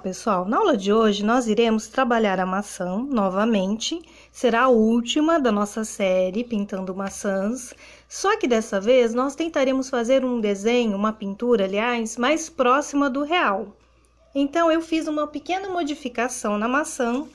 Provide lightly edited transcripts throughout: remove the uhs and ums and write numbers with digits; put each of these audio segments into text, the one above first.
pessoal, na aula de hoje nós iremos trabalhar a maçã novamente, será a última da nossa série Pintando Maçãs, só que dessa vez nós tentaremos fazer um desenho, uma pintura, aliás, mais próxima do real. Então eu fiz uma pequena modificação na maçã,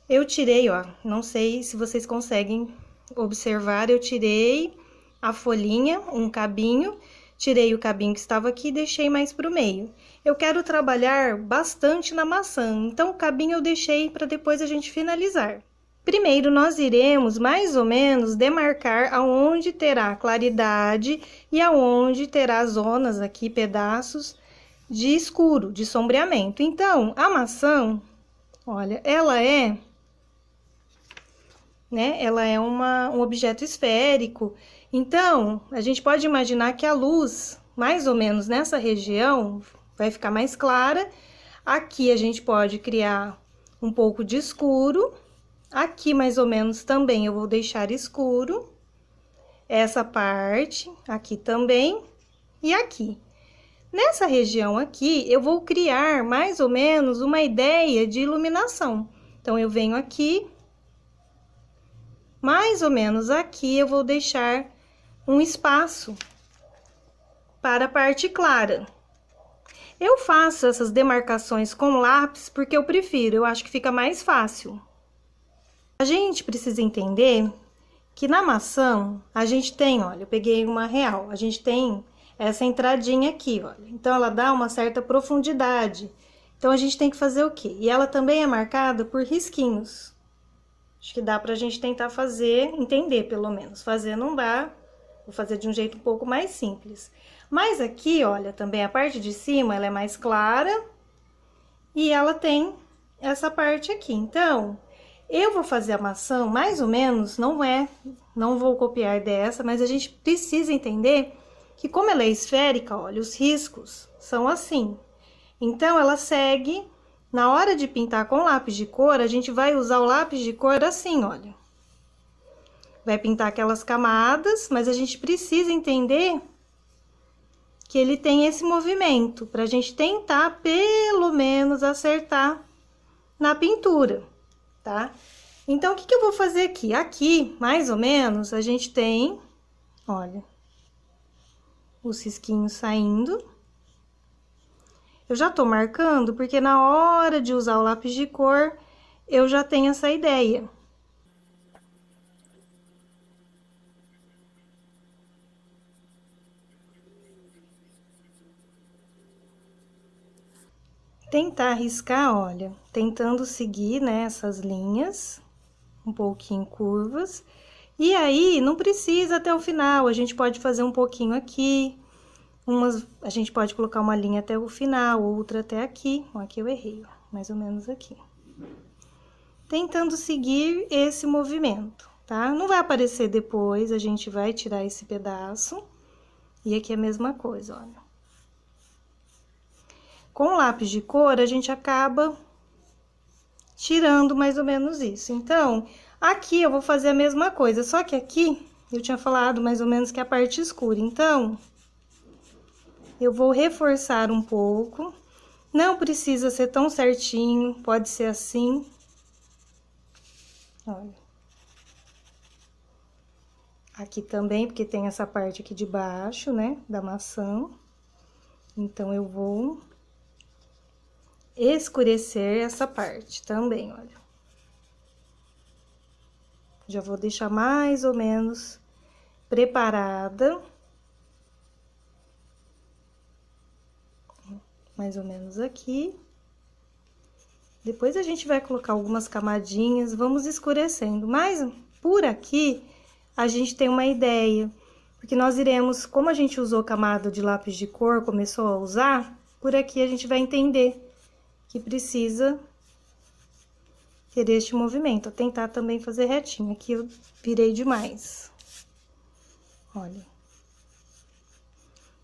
eu tirei, ó, não sei se vocês conseguem observar, eu tirei a folhinha, um cabinho, tirei o cabinho que estava aqui e deixei mais para o meio. Eu quero trabalhar bastante na maçã, então o cabinho eu deixei para depois a gente finalizar. Primeiro, nós iremos mais ou menos demarcar aonde terá claridade e aonde terá zonas aqui, pedaços de escuro, de sombreamento. Então, a maçã, olha, ela é um objeto esférico. Então, a gente pode imaginar que a luz, mais ou menos nessa região, vai ficar mais clara. Aqui a gente pode criar um pouco de escuro. Aqui, mais ou menos, também eu vou deixar escuro. Essa parte, aqui também, e aqui. Nessa região aqui, eu vou criar mais ou menos uma ideia de iluminação. Então, eu venho aqui, mais ou menos aqui, eu vou deixar um espaço para a parte clara. Eu faço essas demarcações com lápis porque eu prefiro, eu acho que fica mais fácil. A gente precisa entender que na maçã, a gente tem, olha, eu peguei uma real, a gente tem essa entradinha aqui, olha. Então, ela dá uma certa profundidade. Então, a gente tem que fazer o quê? E ela também é marcada por risquinhos. Acho que dá pra gente tentar fazer, entender pelo menos. Fazer não dá, vou fazer de um jeito um pouco mais simples. Mas aqui, olha, também a parte de cima, ela é mais clara e ela tem essa parte aqui. Então, eu vou fazer a maçã mais ou menos, não vou copiar dessa, mas a gente precisa entender que como ela é esférica, olha, os riscos são assim. Então, ela segue, na hora de pintar com lápis de cor, a gente vai usar o lápis de cor assim, olha. Vai pintar aquelas camadas, mas a gente precisa entender que ele tem esse movimento, pra gente tentar, pelo menos, acertar na pintura, tá? Então, o que eu vou fazer aqui? Aqui, mais ou menos, a gente tem, olha, os risquinhos saindo. Eu já tô marcando, porque na hora de usar o lápis de cor, eu já tenho essa ideia. Tentar riscar, olha, tentando seguir, né, essas linhas, um pouquinho curvas. E aí, não precisa até o final, a gente pode fazer um pouquinho aqui, a gente pode colocar uma linha até o final, outra até aqui. Ó, aqui eu errei, ó, mais ou menos aqui. Tentando seguir esse movimento, tá? Não vai aparecer depois, a gente vai tirar esse pedaço. E aqui é a mesma coisa, olha. Com lápis de cor, a gente acaba tirando mais ou menos isso. Então, aqui eu vou fazer a mesma coisa, só que aqui eu tinha falado mais ou menos que é a parte escura. Então, eu vou reforçar um pouco. Não precisa ser tão certinho, pode ser assim. Olha. Aqui também, porque tem essa parte aqui de baixo, né, da maçã. Então, eu vou escurecer essa parte também, olha. Já vou deixar mais ou menos preparada. Mais ou menos aqui. Depois a gente vai colocar algumas camadinhas, vamos escurecendo. Mas por aqui a gente tem uma ideia, porque nós iremos, como a gente usou camada de lápis de cor, começou a usar, por aqui a gente vai entender que precisa ter este movimento. Vou tentar também fazer retinho. Aqui eu virei demais. Olha.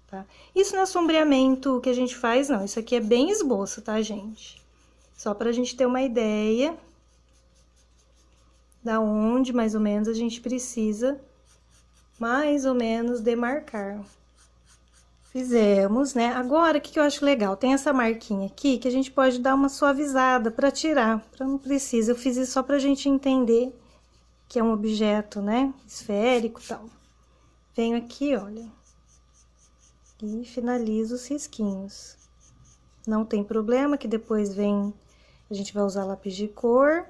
Tá? Isso não é sombreamento que a gente faz, não. Isso aqui é bem esboço, tá, gente? Só pra gente ter uma ideia da onde, mais ou menos, a gente precisa, mais ou menos, demarcar. Fizemos, né? Agora, o que eu acho legal? Tem essa marquinha aqui que a gente pode dar uma suavizada para tirar, para não precisa. Eu fiz isso só pra gente entender que é um objeto, né? Esférico e tal. Venho aqui, olha, e finalizo os risquinhos. Não tem problema que depois vem, a gente vai usar lápis de cor.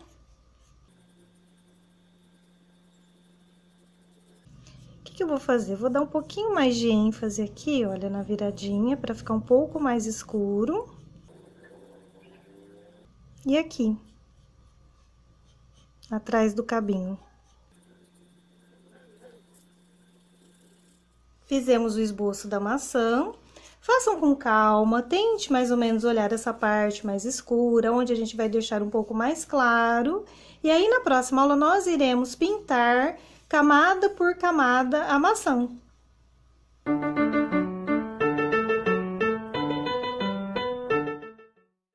O que eu vou fazer? Vou dar um pouquinho mais de ênfase aqui, olha, na viradinha, para ficar um pouco mais escuro. E aqui, atrás do cabinho. Fizemos o esboço da maçã. Façam com calma, tente mais ou menos olhar essa parte mais escura, onde a gente vai deixar um pouco mais claro. E aí, na próxima aula, nós iremos pintar camada por camada a maçã.